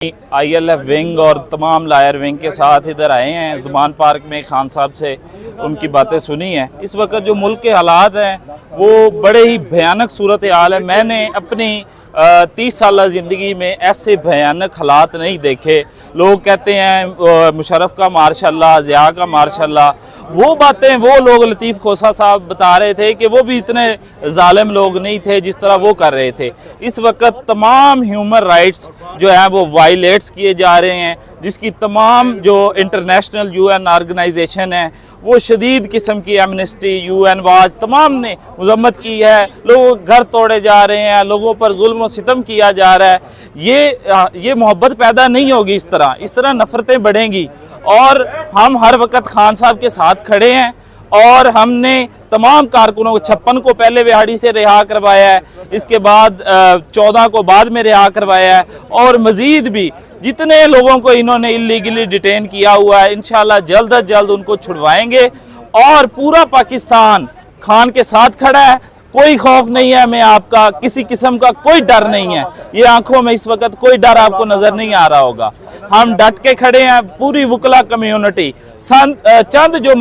ILF wing और तमाम lawyer wing के साथ इधर आए हैं। ज़मान पार्क में खान साहब से उनकी बातें सुनी हैं। इस वक्त जो मुल्क के हालात हैं वो बड़े ही भयानक सूरत हाल है। मैंने अपनी 30 साल ज़िंदगी में ऐसे भयानक हालात नहीं देखे। लोग कहते हैं मुशर्रफ का माशाल्लाह, ज़िया का माशाल्लाह, वो बातें वो लोग लतीफ़ खोसा साहब बता रहे थे कि वो भी इतने जालिम लोग नहीं थे जिस तरह वो कर रहे थे। इस वक्त तमाम ह्यूमन राइट्स जो है वो वायलेट्स किए जा रहे हैं, जिसकी तमाम जो इंटरनेशनल UN ऑर्गेनाइजेशन है वो शदीद किस्म की एमनेस्टी, UN वाच तमाम ने मजम्मत की है। लोगों के घर तोड़े जा रहे हैं, लोगों पर जुल्म और सितम किया जा रहा है। ये मोहब्बत पैदा नहीं होगी। इस तरह नफरतें बढ़ेंगी। और हम हर वक्त खान साहब के साथ खड़े हैं और हमने तमाम कारकुनों को 56 को पहले विहाड़ी से रिहा करवाया है, इसके बाद 14 को बाद में रिहा करवाया है, और मज़ीद भी जितने लोगों को इन्होंने इलीगली डिटेन किया हुआ है इंशाल्लाह जल्द अज जल्द उनको छुड़वाएंगे। और पूरा पाकिस्तान खान के साथ खड़ा है। कोई खौफ नहीं है हमें आपका, किसी किस्म का कोई डर नहीं है। ये आंखों में इस वक्त कोई डर आपको नजर नहीं आ रहा होगा। हम डट के खड़े हैं। पूरी वकला कम्युनिटी चंद जो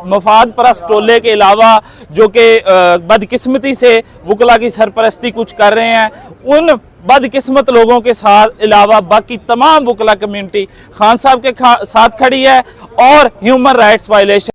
मफाद परस्त टोले के अलावा जो कि बदकिस्मती से वकला की सरपरस्ती कुछ कर रहे हैं, उन बदकिस्मत लोगों के साथ अलावा बाकी तमाम वकला कम्युनिटी खान साहब के साथ खड़ी है और ह्यूमन राइट्स वायलेशन